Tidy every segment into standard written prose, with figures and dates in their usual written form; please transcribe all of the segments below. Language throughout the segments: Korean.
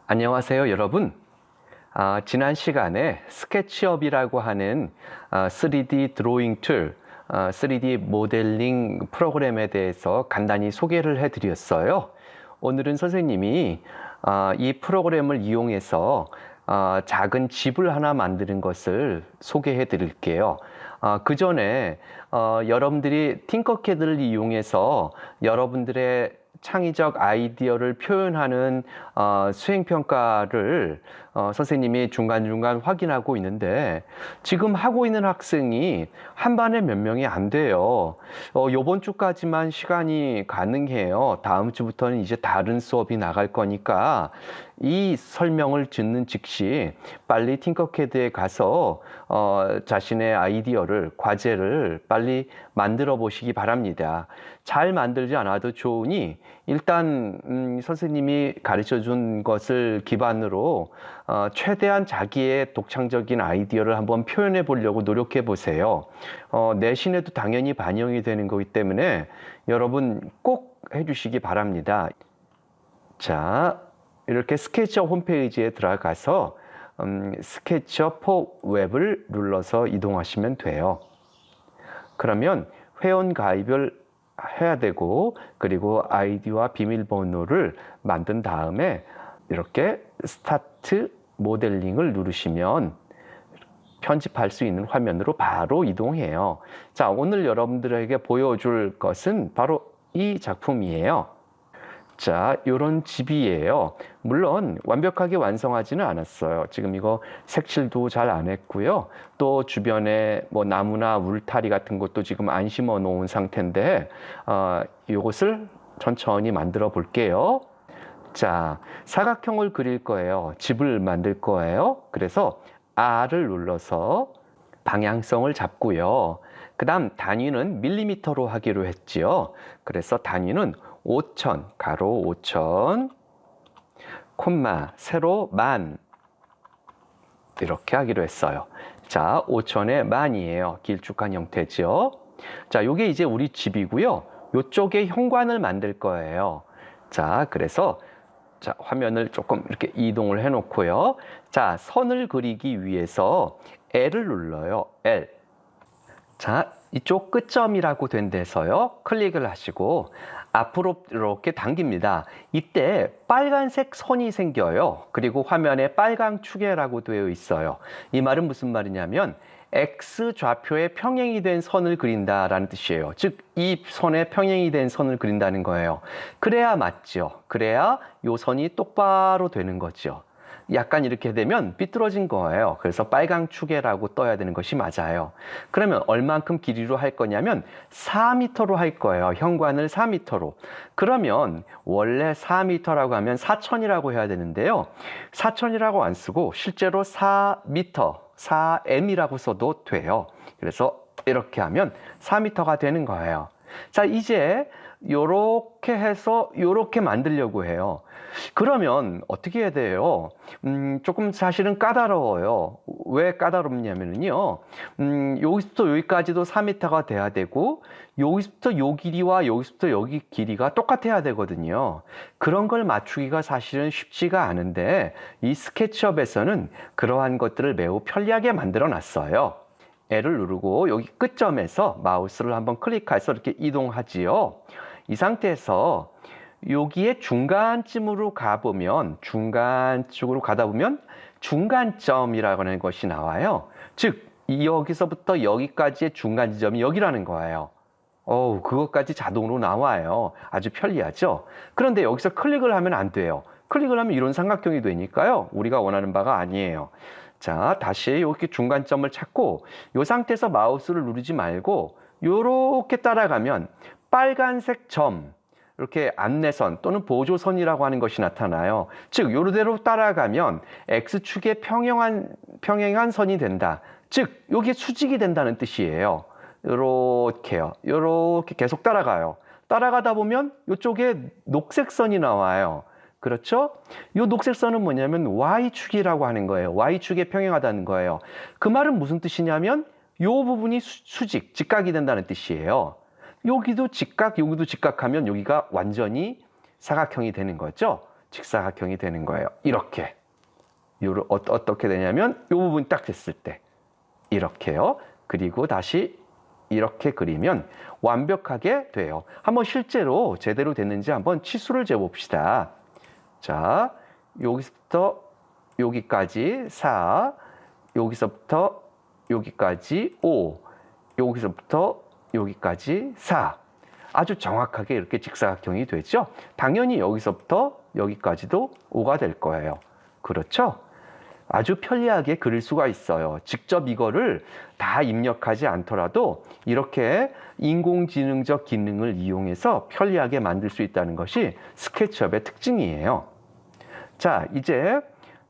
안녕하세요, 여러분. 지난 시간에 스케치업이라고 하는 3D 드로잉 툴, 3D 모델링 프로그램에 대해서 간단히 소개를 해드렸어요. 오늘은 선생님이 이 프로그램을 이용해서 작은 집을 하나 만드는 것을 소개해 드릴게요. 그 전에 여러분들이 팅커캐드를 이용해서 여러분들의 창의적 아이디어를 표현하는 수행평가를 선생님이 중간중간 확인하고 있는데, 지금 하고 있는 학생이 한 반에 몇 명이 안 돼요. 요번 주까지만 시간이 가능해요. 다음 주부터는 이제 다른 수업이 나갈 거니까 이 설명을 듣는 즉시 빨리 팅커캐드에 가서 자신의 아이디어를, 과제를 빨리 만들어 보시기 바랍니다. 잘 만들지 않아도 좋으니 일단 선생님이 가르쳐 준 것을 기반으로 최대한 자기의 독창적인 아이디어를 한번 표현해 보려고 노력해 보세요. 내신에도 당연히 반영이 되는 거기 때문에 여러분 꼭 해주시기 바랍니다. 자, 이렇게 스케치업 홈페이지에 들어가서 스케치업 for 웹을 눌러서 이동하시면 돼요. 그러면 회원 가입을 해야 되고, 그리고 아이디와 비밀번호를 만든 다음에 이렇게 스타트 모델링을 누르시면 편집할 수 있는 화면으로 바로 이동해요. 자, 오늘 여러분들에게 보여줄 것은 바로 이 작품이에요. 자, 요런 집이에요. 물론 완벽하게 완성하지는 않았어요. 지금 이거 색칠도 잘 안 했고요. 또 주변에 뭐 나무나 울타리 같은 것도 지금 안 심어 놓은 상태인데 이것을 천천히 만들어 볼게요. 자, 사각형을 그릴 거예요. 집을 만들 거예요. 그래서 R을 눌러서 방향성을 잡고요. 그 다음 단위는 밀리미터로 하기로 했지요. 그래서 단위는 5,000, 가로 5,000, 콤마, 세로 10,000 이렇게 하기로 했어요. 자, 5,000에 10,000이에요. 길쭉한 형태죠. 자, 요게 이제 우리 집이고요. 요쪽에 현관을 만들 거예요. 자, 그래서 자, 화면을 조금 이렇게 이동을 해 놓고요. 자, 선을 그리기 위해서 L을 눌러요. L. 자, 이쪽 끝점이라고 된 데서요. 클릭을 하시고 앞으로 이렇게 당깁니다. 이때 빨간색 선이 생겨요. 그리고 화면에 빨강 축에라고 되어 있어요. 이 말은 무슨 말이냐면 X 좌표에 평행이 된 선을 그린다라는 뜻이에요. 즉, 이 선에 평행이 된 선을 그린다는 거예요. 그래야 맞죠. 그래야 요 선이 똑바로 되는 거죠. 약간 이렇게 되면 삐뚤어진 거예요. 그래서 빨강 축에라고 떠야 되는 것이 맞아요. 그러면 얼만큼 길이로 할 거냐면 4m로 할 거예요. 현관을 4m로. 그러면 원래 4m라고 하면 4,000이라고 해야 되는데요. 4,000이라고 안 쓰고 실제로 4m, 4m이라고 써도 돼요. 그래서 이렇게 하면 4m가 되는 거예요. 자, 이제 요렇게 해서 요렇게 만들려고 해요. 그러면 어떻게 해야 돼요? 조금 사실은 까다로워요. 왜 까다롭냐면요. 여기서부터 여기까지도 4m가 돼야 되고, 여기서부터 요 길이와 여기서부터 여기 길이가 똑같아야 되거든요. 그런 걸 맞추기가 사실은 쉽지가 않은데, 이 스케치업에서는 그러한 것들을 매우 편리하게 만들어 놨어요. L을 누르고 여기 끝점에서 마우스를 한번 클릭해서 이렇게 이동하지요. 이 상태에서 여기에 중간쯤으로 가보면, 중간쪽으로 가다 보면 중간점이라고 하는 것이 나와요. 즉, 여기서부터 여기까지의 중간 지점이 여기라는 거예요. 그것까지 자동으로 나와요. 아주 편리하죠? 그런데 여기서 클릭을 하면 안 돼요. 클릭을 하면 이런 삼각형이 되니까요. 우리가 원하는 바가 아니에요. 자, 다시 이렇게 중간점을 찾고 이 상태에서 마우스를 누르지 말고 이렇게 따라가면 빨간색 점, 이렇게 안내선 또는 보조선이라고 하는 것이 나타나요. 즉, 요대로 따라가면 X축에 평행한 선이 된다. 즉, 이게 수직이 된다는 뜻이에요. 요렇게요. 요렇게 계속 따라가요. 따라가다 보면 이쪽에 녹색 선이 나와요. 그렇죠? 이 녹색 선은 뭐냐면 Y축이라고 하는 거예요. Y축에 평행하다는 거예요. 그 말은 무슨 뜻이냐면 이 부분이 수직, 직각이 된다는 뜻이에요. 여기도 직각, 여기도 직각하면 여기가 완전히 사각형이 되는 거죠. 직사각형이 되는 거예요. 이렇게. 어떻게 되냐면 이 부분 딱 됐을 때 이렇게요. 그리고 다시 이렇게 그리면 완벽하게 돼요. 한번 실제로 제대로 됐는지 한번 치수를 재봅시다. 자, 여기서부터 여기까지 4, 여기서부터 여기까지 5, 여기서부터 여기까지 4. 아주 정확하게 이렇게 직사각형이 되죠. 당연히 여기서부터 여기까지도 5가 될 거예요. 그렇죠? 아주 편리하게 그릴 수가 있어요. 직접 이거를 다 입력하지 않더라도 이렇게 인공지능적 기능을 이용해서 편리하게 만들 수 있다는 것이 스케치업의 특징이에요. 자, 이제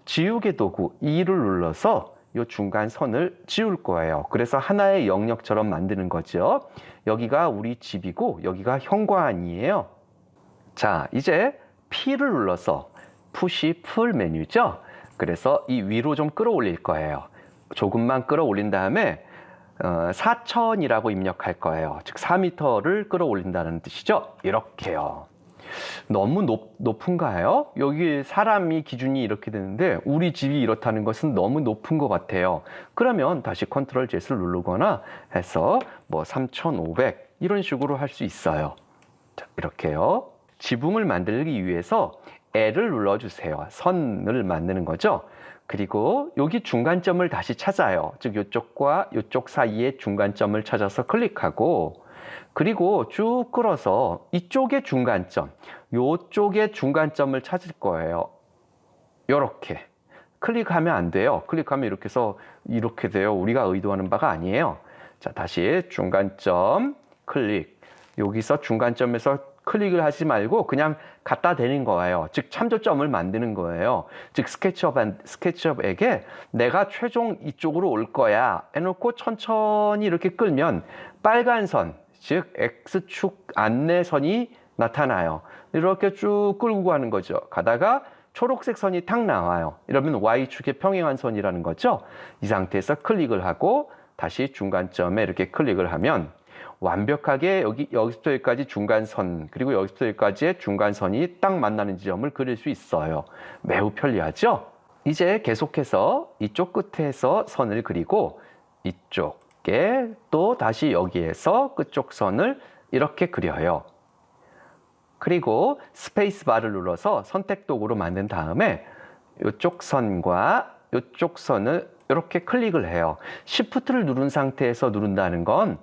지우개 도구 2를 눌러서 이 중간 선을 지울 거예요. 그래서 하나의 영역처럼 만드는 거죠. 여기가 우리 집이고 여기가 현관이에요. 자, 이제 P를 눌러서 푸시 풀 메뉴죠. 그래서 이 위로 좀 끌어올릴 거예요. 조금만 끌어올린 다음에 4,000이라고 입력할 거예요. 즉 4m를 끌어올린다는 뜻이죠. 이렇게요. 너무 높은가요? 여기 사람이 기준이 이렇게 되는데 우리 집이 이렇다는 것은 너무 높은 것 같아요. 그러면 다시 컨트롤 Z를 누르거나 해서 뭐 3,500 이런 식으로 할 수 있어요. 자, 이렇게요. 지붕을 만들기 위해서 L을 눌러주세요. 선을 만드는 거죠. 그리고 여기 중간점을 다시 찾아요. 즉 이쪽과 이쪽 사이의 중간점을 찾아서 클릭하고 그리고 쭉 끌어서 이쪽의 중간점, 이쪽의 중간점을 찾을 거예요. 이렇게 클릭하면 안 돼요. 클릭하면 이렇게 해서 이렇게 돼요. 우리가 의도하는 바가 아니에요. 자, 다시 중간점 클릭. 여기서 중간점에서 클릭을 하지 말고 그냥 갖다 대는 거예요. 즉 참조점을 만드는 거예요. 즉 스케치업에게 내가 최종 이쪽으로 올 거야 해놓고 천천히 이렇게 끌면 빨간 선, 즉 X축 안내선이 나타나요. 이렇게 쭉 끌고 가는 거죠. 가다가 초록색 선이 탁 나와요. 이러면 Y축의 평행한 선이라는 거죠. 이 상태에서 클릭을 하고 다시 중간점에 이렇게 클릭을 하면 완벽하게 여기서부터 여기까지 중간선 그리고 여기서부터 여기까지의 중간선이 딱 만나는 지점을 그릴 수 있어요. 매우 편리하죠? 이제 계속해서 이쪽 끝에서 선을 그리고 이쪽에 또 다시 여기에서 끝쪽 선을 이렇게 그려요. 그리고 스페이스 바를 눌러서 선택 도구로 만든 다음에 이쪽 선과 이쪽 선을 이렇게 클릭을 해요. Shift를 누른 상태에서 누른다는 건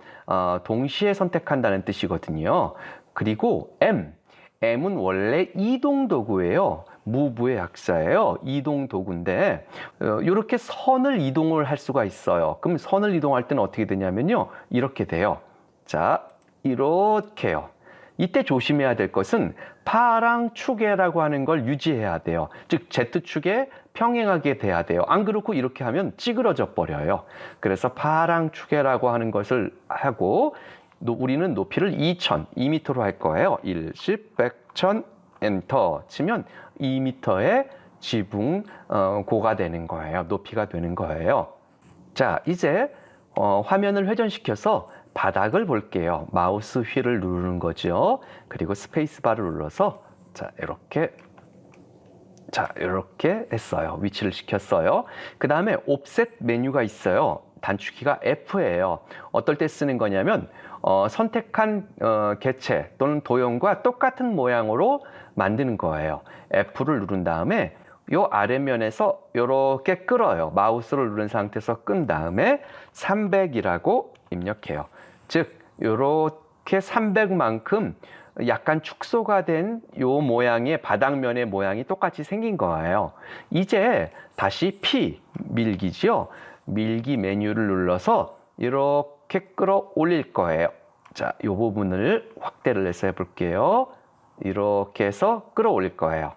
동시에 선택한다는 뜻이거든요. 그리고 M은 원래 이동 도구예요. Move의 약자예요. 이동 도구인데 이렇게 선을 이동을 할 수가 있어요. 그럼 선을 이동할 때는 어떻게 되냐면요. 이렇게 돼요. 자, 이렇게요. 이때 조심해야 될 것은 파랑 축에라고 하는 걸 유지해야 돼요. 즉 Z축에 평행하게 돼야 돼요. 안 그렇고 이렇게 하면 찌그러져 버려요. 그래서 파랑 축에라고 하는 것을 하고 우리는 높이를 2m로 할 거예요. 1, 10, 100, 1000 엔터 치면 2m의 지붕 고가 되는 거예요. 높이가 되는 거예요. 자, 이제 화면을 회전시켜서 바닥을 볼게요. 마우스 휠을 누르는 거죠. 그리고 스페이스바를 눌러서 이렇게 했어요. 위치를 시켰어요. 그 다음에 옵셋 메뉴가 있어요. 단축키가 F예요. 어떨 때 쓰는 거냐면 선택한 개체 또는 도형과 똑같은 모양으로 만드는 거예요. F를 누른 다음에 요 아래면에서 이렇게 끌어요. 마우스를 누른 상태에서 끈 다음에 300이라고 입력해요. 즉 이렇게 300만큼 약간 축소가 된 요 모양의 바닥면의 모양이 똑같이 생긴 거예요. 이제 다시 P 밀기죠. 밀기 메뉴를 눌러서 이렇게 끌어올릴 거예요. 자, 이 부분을 확대를 해서 해볼게요. 이렇게 해서 끌어올릴 거예요.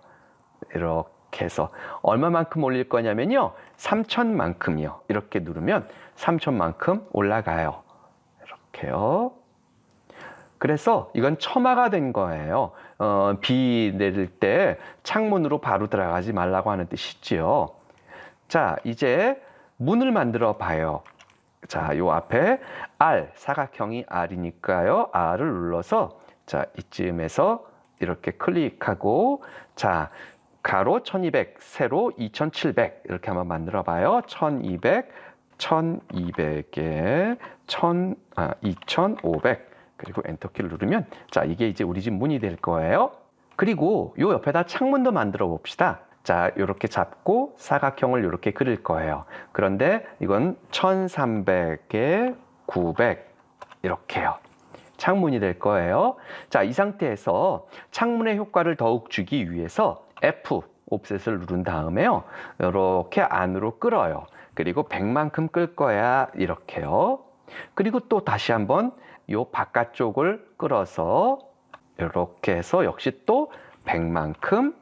이렇게 해서 얼마만큼 올릴 거냐면요. 3,000만큼이요. 이렇게 누르면 3,000만큼 올라가요. 이렇게요. 그래서 이건 처마가 된 거예요. 비 내릴 때 창문으로 바로 들어가지 말라고 하는 뜻이지요. 자, 이제 문을 만들어 봐요. 자, 요 앞에 R, 사각형이 R이니까요. R을 눌러서 자, 이쯤에서 이렇게 클릭하고 자, 가로 1200, 세로 2700 이렇게 한번 만들어 봐요. 1200, 1200에 2500 그리고 엔터키를 누르면 자, 이게 이제 우리 집 문이 될 거예요. 그리고 요 옆에다 창문도 만들어 봅시다. 자, 이렇게 잡고 사각형을 이렇게 그릴 거예요. 그런데 이건 1300에 900 이렇게요. 창문이 될 거예요. 자, 이 상태에서 창문의 효과를 더욱 주기 위해서 F, 옵셋을 누른 다음에요. 이렇게 안으로 끌어요. 그리고 100만큼 끌 거야. 이렇게요. 그리고 또 다시 한번 요 바깥쪽을 끌어서 이렇게 해서 역시 또 100만큼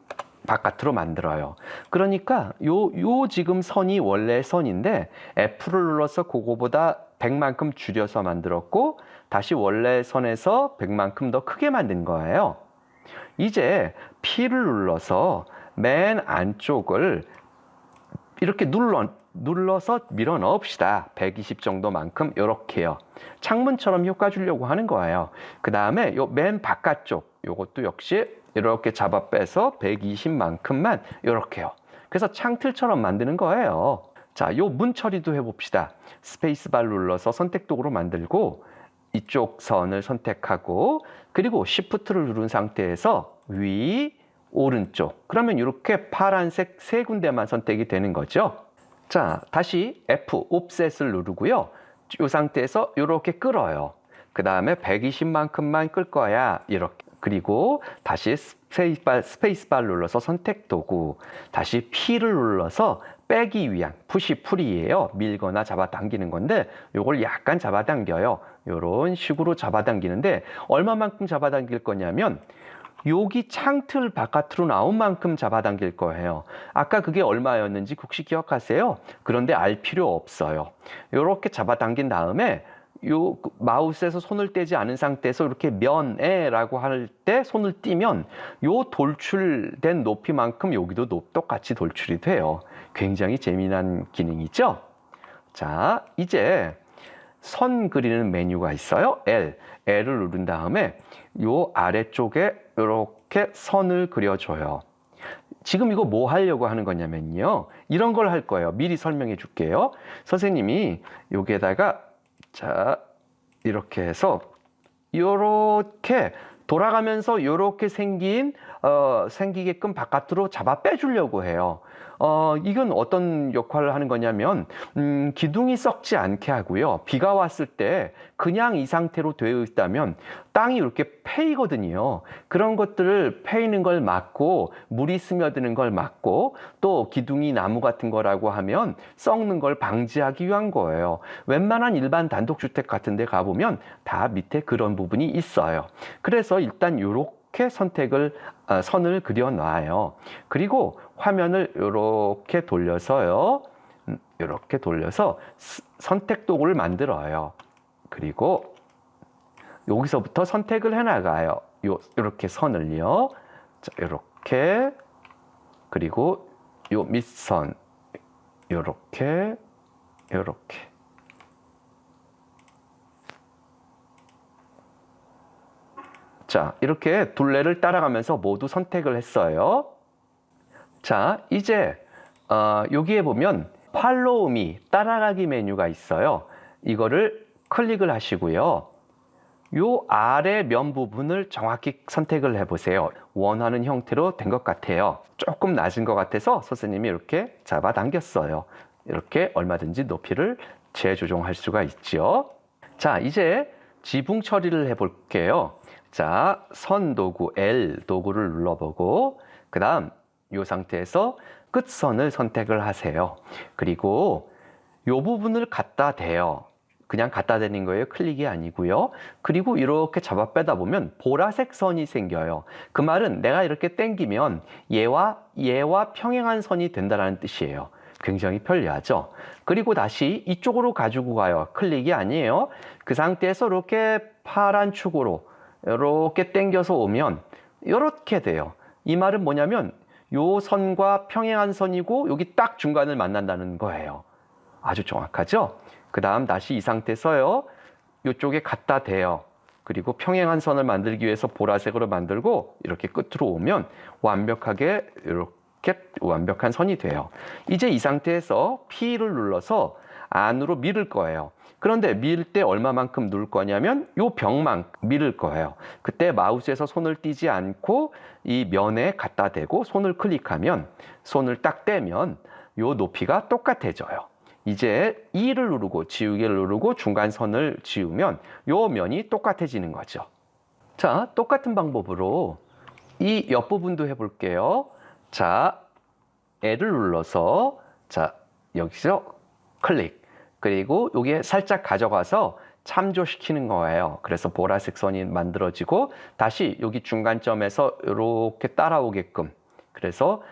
바깥으로 만들어요. 그러니까 요 지금 선이 원래 선인데 F를 눌러서 그거보다 100만큼 줄여서 만들었고 다시 원래 선에서 100만큼 더 크게 만든 거예요. 이제 P를 눌러서 맨 안쪽을 이렇게 눌러서 밀어 넣읍시다. 120 정도만큼 이렇게요. 창문처럼 효과 주려고 하는 거예요. 그 다음에 요 맨 바깥쪽 요것도 역시 이렇게 잡아 빼서 120만큼만 이렇게요. 그래서 창틀처럼 만드는 거예요. 자, 요 문 처리도 해봅시다. 스페이스바를 눌러서 선택 도구로 만들고 이쪽 선을 선택하고 그리고 Shift를 누른 상태에서 위, 오른쪽 그러면 이렇게 파란색 세 군데만 선택이 되는 거죠. 자, 다시 F, 옵셋을 누르고요. 이 상태에서 이렇게 끌어요. 그 다음에 120만큼만 끌 거야. 이렇게. 그리고 다시 스페이스바를 눌러서 선택 도구. 다시 P를 눌러서 빼기 위한 푸시 풀이에요. 밀거나 잡아당기는 건데 이걸 약간 잡아당겨요. 이런 식으로 잡아당기는데 얼마만큼 잡아당길 거냐면 여기 창틀 바깥으로 나온 만큼 잡아당길 거예요. 아까 그게 얼마였는지 혹시 기억하세요? 그런데 알 필요 없어요. 이렇게 잡아당긴 다음에 요 마우스에서 손을 떼지 않은 상태에서 이렇게 면에라고 할 때 손을 띄면 요 돌출된 높이만큼 여기도 똑같이 돌출이 돼요. 굉장히 재미난 기능이죠? 자, 이제 선 그리는 메뉴가 있어요. L을 누른 다음에 요 아래쪽에 이렇게 선을 그려줘요. 지금 이거 뭐 하려고 하는 거냐면요. 이런 걸 할 거예요. 미리 설명해 줄게요. 선생님이 여기에다가 자, 이렇게 해서 요렇게 돌아가면서 요렇게 생기게끔 바깥으로 잡아 빼주려고 해요. 이건 어떤 역할을 하는 거냐면 기둥이 썩지 않게 하고요. 비가 왔을 때 그냥 이 상태로 되어 있다면 땅이 이렇게 패이거든요. 그런 것들을 패이는 걸 막고 물이 스며드는 걸 막고 또 기둥이 나무 같은 거라고 하면 썩는 걸 방지하기 위한 거예요. 웬만한 일반 단독주택 같은 데 가보면 다 밑에 그런 부분이 있어요. 그래서 일단 요렇게 선을 그려 놔요. 그리고 화면을 이렇게 돌려서요. 이렇게 돌려서 선택 도구를 만들어요. 그리고 여기서부터 선택을 해 나가요. 이렇게 선을요. 자, 이렇게 그리고 요 밑선 이렇게 자, 이렇게 둘레를 따라가면서 모두 선택을 했어요. 자, 이제 여기에 보면 팔로우 미, 따라가기 메뉴가 있어요. 이거를 클릭을 하시고요. 요 아래 면 부분을 정확히 선택을 해보세요. 원하는 형태로 된 것 같아요. 조금 낮은 것 같아서 선생님이 이렇게 잡아당겼어요. 이렇게 얼마든지 높이를 재조정할 수가 있죠. 자, 이제 지붕 처리를 해볼게요. 자, 선 도구 L 도구를 눌러보고 그 다음 이 상태에서 끝선을 선택을 하세요. 그리고 이 부분을 갖다 대요. 그냥 갖다 대는 거예요. 클릭이 아니고요. 그리고 이렇게 잡아 빼다 보면 보라색 선이 생겨요. 그 말은 내가 이렇게 당기면 얘와 평행한 선이 된다는 뜻이에요. 굉장히 편리하죠. 그리고 다시 이쪽으로 가지고 가요. 클릭이 아니에요. 그 상태에서 이렇게 파란 축으로 이렇게 당겨서 오면 이렇게 돼요. 이 말은 뭐냐면 요 선과 평행한 선이고 여기 딱 중간을 만난다는 거예요. 아주 정확하죠? 그 다음 다시 이 상태에서요. 이쪽에 갖다 대요. 그리고 평행한 선을 만들기 위해서 보라색으로 만들고 이렇게 끝으로 오면 완벽하게 이렇게 완벽한 선이 돼요. 이제 이 상태에서 P를 눌러서 안으로 밀을 거예요. 그런데 밀 때 얼마만큼 누를 거냐면 요 벽만 밀을 거예요. 그때 마우스에서 손을 떼지 않고 이 면에 갖다 대고 손을 클릭하면, 손을 딱 떼면 요 높이가 똑같아져요. 이제 E를 누르고 지우개를 누르고 중간선을 지우면 요 면이 똑같아지는 거죠. 자, 똑같은 방법으로 이 옆부분도 해볼게요. 자, L을 눌러서, 자, 여기서 클릭. 그리고 여기에 살짝 가져가서 참조시키는 거예요. 그래서 보라색 선이 만들어지고 다시 여기 중간점에서 이렇게 따라오게끔. 그래서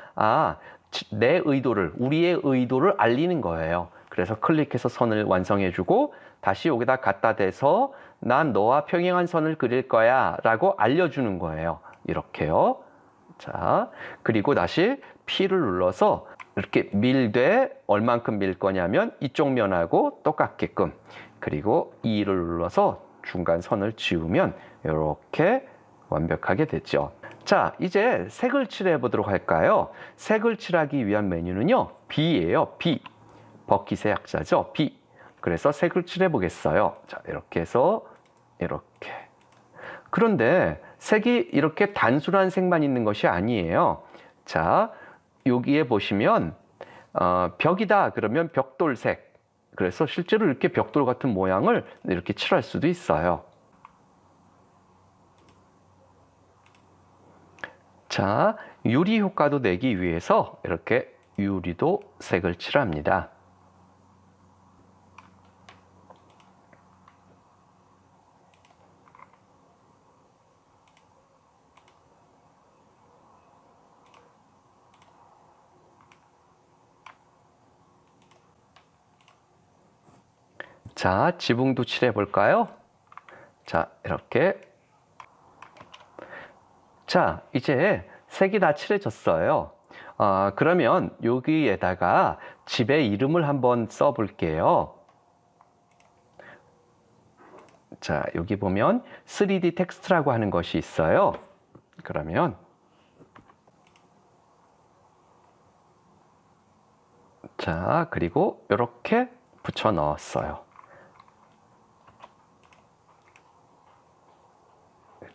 내 의도를, 우리의 의도를 알리는 거예요. 그래서 클릭해서 선을 완성해주고 다시 여기다 갖다 대서 난 너와 평행한 선을 그릴 거야 라고 알려주는 거예요. 이렇게요. 자, 그리고 다시 P를 눌러서 이렇게 밀되 얼만큼 밀 거냐면 이쪽 면하고 똑같게끔, 그리고 E를 눌러서 중간 선을 지우면 이렇게 완벽하게 됐죠. 자, 이제 색을 칠해 보도록 할까요? 색을 칠하기 위한 메뉴는요, B예요. B. 버킷의 약자죠. B. 그래서 색을 칠해 보겠어요. 자, 이렇게 해서 이렇게. 그런데 색이 이렇게 단순한 색만 있는 것이 아니에요. 자, 여기에 보시면 벽이다 그러면 벽돌색. 그래서 실제로 이렇게 벽돌 같은 모양을 이렇게 칠할 수도 있어요. 자, 유리 효과도 내기 위해서 이렇게 유리도 색을 칠합니다. 자, 지붕도 칠해 볼까요? 자, 이렇게. 자, 이제 색이 다 칠해졌어요. 그러면 여기에다가 집의 이름을 한번 써 볼게요. 자, 여기 보면 3D 텍스트라고 하는 것이 있어요. 그러면 자, 그리고 이렇게 붙여 넣었어요.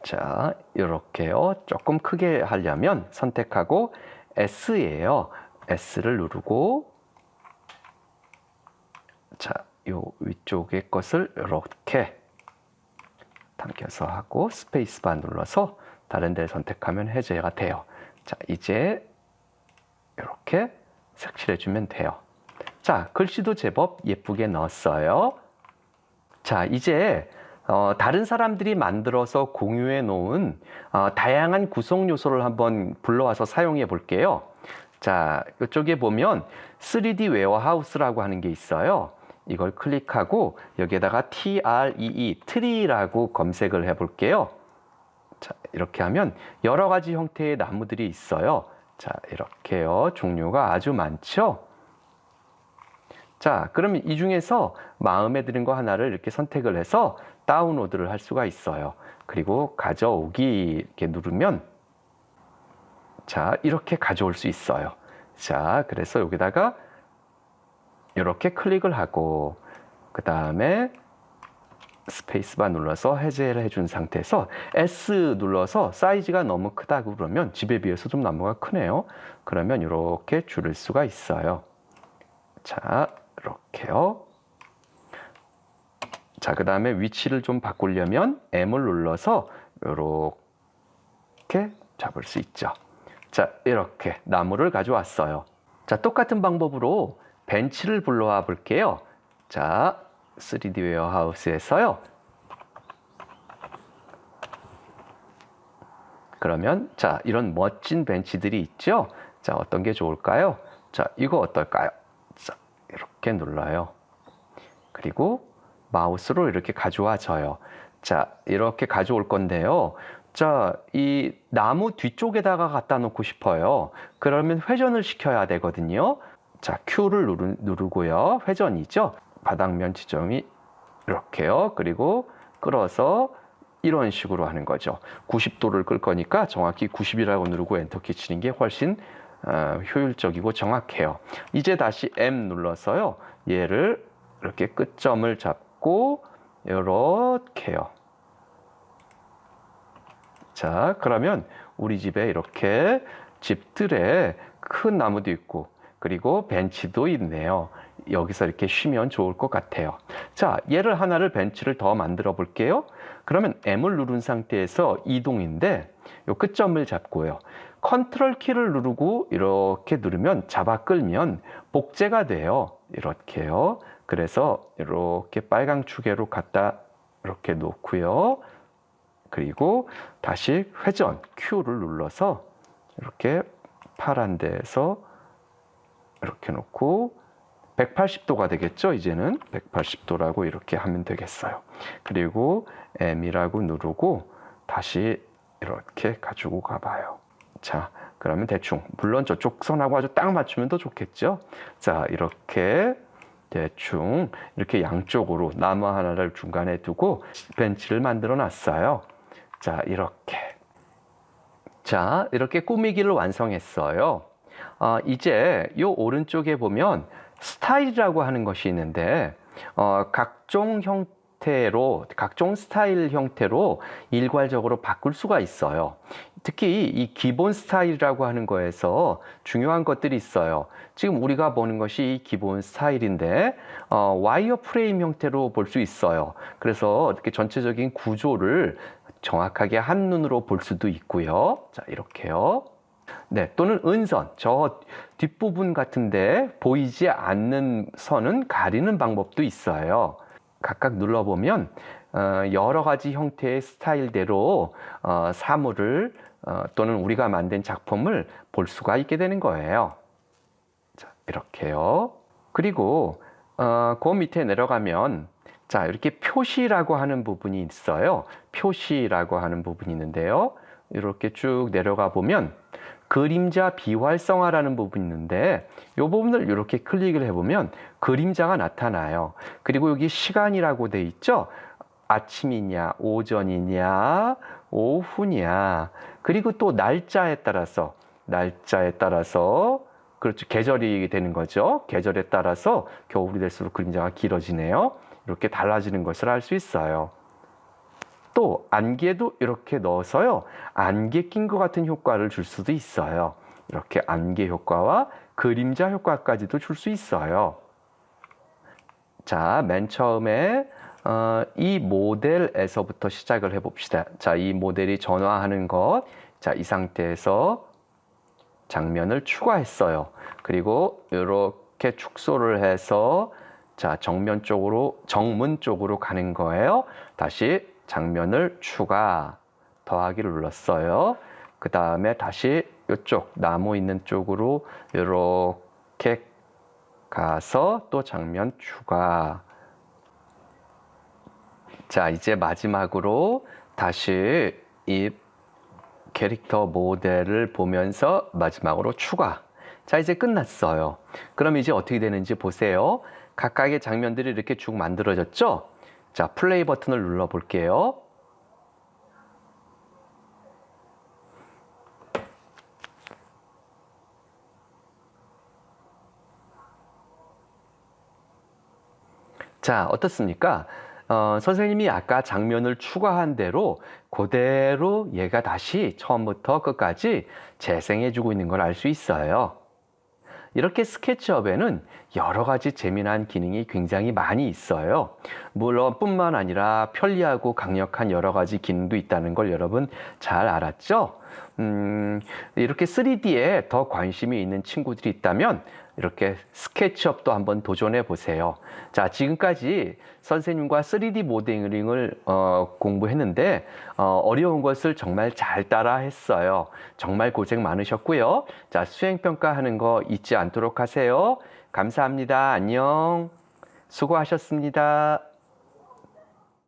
자, 이렇게요. 조금 크게 하려면 선택하고 S예요. S를 누르고, 자, 요 위쪽의 것을 이렇게 당겨서 하고 스페이스바 눌러서 다른 데를 선택하면 해제가 돼요. 자, 이제 이렇게 색칠해주면 돼요. 자, 글씨도 제법 예쁘게 넣었어요. 자, 이제 다른 사람들이 만들어서 공유해 놓은 다양한 구성 요소를 한번 불러와서 사용해 볼게요. 자, 이쪽에 보면 3D 웨어하우스라고 하는 게 있어요. 이걸 클릭하고 여기에다가 TREE, 트리라고 검색을 해 볼게요. 자, 이렇게 하면 여러 가지 형태의 나무들이 있어요. 자, 이렇게요. 종류가 아주 많죠? 자, 그러면 이 중에서 마음에 드는 거 하나를 이렇게 선택을 해서 다운로드를 할 수가 있어요. 그리고 가져오기 이렇게 누르면 자, 이렇게 가져올 수 있어요. 자, 그래서 여기다가 이렇게 클릭을 하고 그 다음에 스페이스바 눌러서 해제를 해준 상태에서 S 눌러서 사이즈가 너무 크다고 그러면 집에 비해서 좀 나무가 크네요. 그러면 이렇게 줄일 수가 있어요. 자, 이렇게요. 자, 그 다음에 위치를 좀 바꾸려면 M을 눌러서 이렇게 잡을 수 있죠. 자, 이렇게 나무를 가져왔어요. 자, 똑같은 방법으로 벤치를 불러와 볼게요. 자, 3D 웨어하우스에서요. 그러면 자, 이런 멋진 벤치들이 있죠. 자, 어떤 게 좋을까요? 자, 이거 어떨까요? 자, 이렇게 눌러요. 그리고 마우스로 이렇게 가져와져요. 자, 이렇게 가져올 건데요. 자, 이 나무 뒤쪽에다가 갖다 놓고 싶어요. 그러면 회전을 시켜야 되거든요. 자, Q를 누르고요. 회전이죠. 바닥면 지점이 이렇게요. 그리고 끌어서 이런 식으로 하는 거죠. 90도를 끌 거니까 정확히 90이라고 누르고 엔터키 치는 게 훨씬 효율적이고 정확해요. 이제 다시 M 눌러서요. 얘를 이렇게 끝점을 잡고 이렇게요. 자, 그러면 우리 집에 이렇게 집들에 큰 나무도 있고 그리고 벤치도 있네요. 여기서 이렇게 쉬면 좋을 것 같아요. 자, 얘를 하나를 벤치를 더 만들어 볼게요. 그러면 M을 누른 상태에서 이동인데 요 끝점을 잡고요. 컨트롤 키를 누르고 이렇게 누르면 잡아 끌면 복제가 돼요. 이렇게요. 그래서 이렇게 빨강 축으로 갖다 이렇게 놓고요. 그리고 다시 회전 Q를 눌러서 이렇게 파란 데에서 이렇게 놓고 180도가 되겠죠. 이제는 180도라고 이렇게 하면 되겠어요. 그리고 M이라고 누르고 다시 이렇게 가지고 가봐요. 자, 그러면 대충 물론 저쪽 선하고 아주 딱 맞추면 더 좋겠죠. 자, 이렇게 대충 이렇게 양쪽으로 나무 하나를 중간에 두고 벤치를 만들어 놨어요. 자, 이렇게. 자, 이렇게 꾸미기를 완성했어요. 이제 요 오른쪽에 보면 스타일이라고 하는 것이 있는데 각종 형태로, 각종 스타일 형태로 일괄적으로 바꿀 수가 있어요. 특히 이 기본 스타일이라고 하는 거에서 중요한 것들이 있어요. 지금 우리가 보는 것이 이 기본 스타일인데 와이어 프레임 형태로 볼 수 있어요. 그래서 이렇게 전체적인 구조를 정확하게 한눈으로 볼 수도 있고요. 자, 이렇게요. 네, 또는 은선, 저 뒷부분 같은데 보이지 않는 선은 가리는 방법도 있어요. 각각 눌러보면 여러 가지 형태의 스타일대로 사물을 또는 우리가 만든 작품을 볼 수가 있게 되는 거예요. 자, 이렇게요. 그리고 그 밑에 내려가면 자, 이렇게 표시라고 하는 부분이 있어요. 표시라고 하는 부분이 있는데요. 이렇게 쭉 내려가 보면 그림자 비활성화라는 부분이 있는데 이 부분을 이렇게 클릭을 해보면 그림자가 나타나요. 그리고 여기 시간이라고 돼 있죠. 아침이냐, 오전이냐, 오후냐. 그리고 또 날짜에 따라서 그렇죠. 계절이 되는 거죠. 계절에 따라서 겨울이 될수록 그림자가 길어지네요. 이렇게 달라지는 것을 알 수 있어요. 또 안개도 이렇게 넣어서요. 안개 낀 것 같은 효과를 줄 수도 있어요. 이렇게 안개 효과와 그림자 효과까지도 줄 수 있어요. 자, 맨 처음에 이 모델에서부터 시작을 해봅시다. 자, 이 모델이 전화하는 것. 자, 이 상태에서 장면을 추가했어요. 그리고 이렇게 축소를 해서 자, 정문 쪽으로 가는 거예요. 다시 장면을 추가, 더하기를 눌렀어요. 그 다음에 다시 이쪽 나무 있는 쪽으로 이렇게 가서 또 장면 추가. 자, 이제 마지막으로 다시 이 캐릭터 모델을 보면서 마지막으로 추가. 자, 이제 끝났어요. 그럼 이제 어떻게 되는지 보세요. 각각의 장면들이 이렇게 쭉 만들어졌죠? 자, 플레이 버튼을 눌러 볼게요. 자, 어떻습니까? 선생님이 아까 장면을 추가한 대로 그대로 얘가 다시 처음부터 끝까지 재생해주고 있는 걸 알 수 있어요. 이렇게 스케치업에는 여러 가지 재미난 기능이 굉장히 많이 있어요. 물론 뿐만 아니라 편리하고 강력한 여러 가지 기능도 있다는 걸 여러분 잘 알았죠? 이렇게 3D에 더 관심이 있는 친구들이 있다면 이렇게 스케치업도 한번 도전해 보세요. 자, 지금까지 선생님과 3D 모델링을 공부했는데 어려운 것을 정말 잘 따라 했어요. 정말 고생 많으셨고요. 자, 수행평가하는 거 잊지 않도록 하세요. 감사합니다. 안녕. 수고하셨습니다.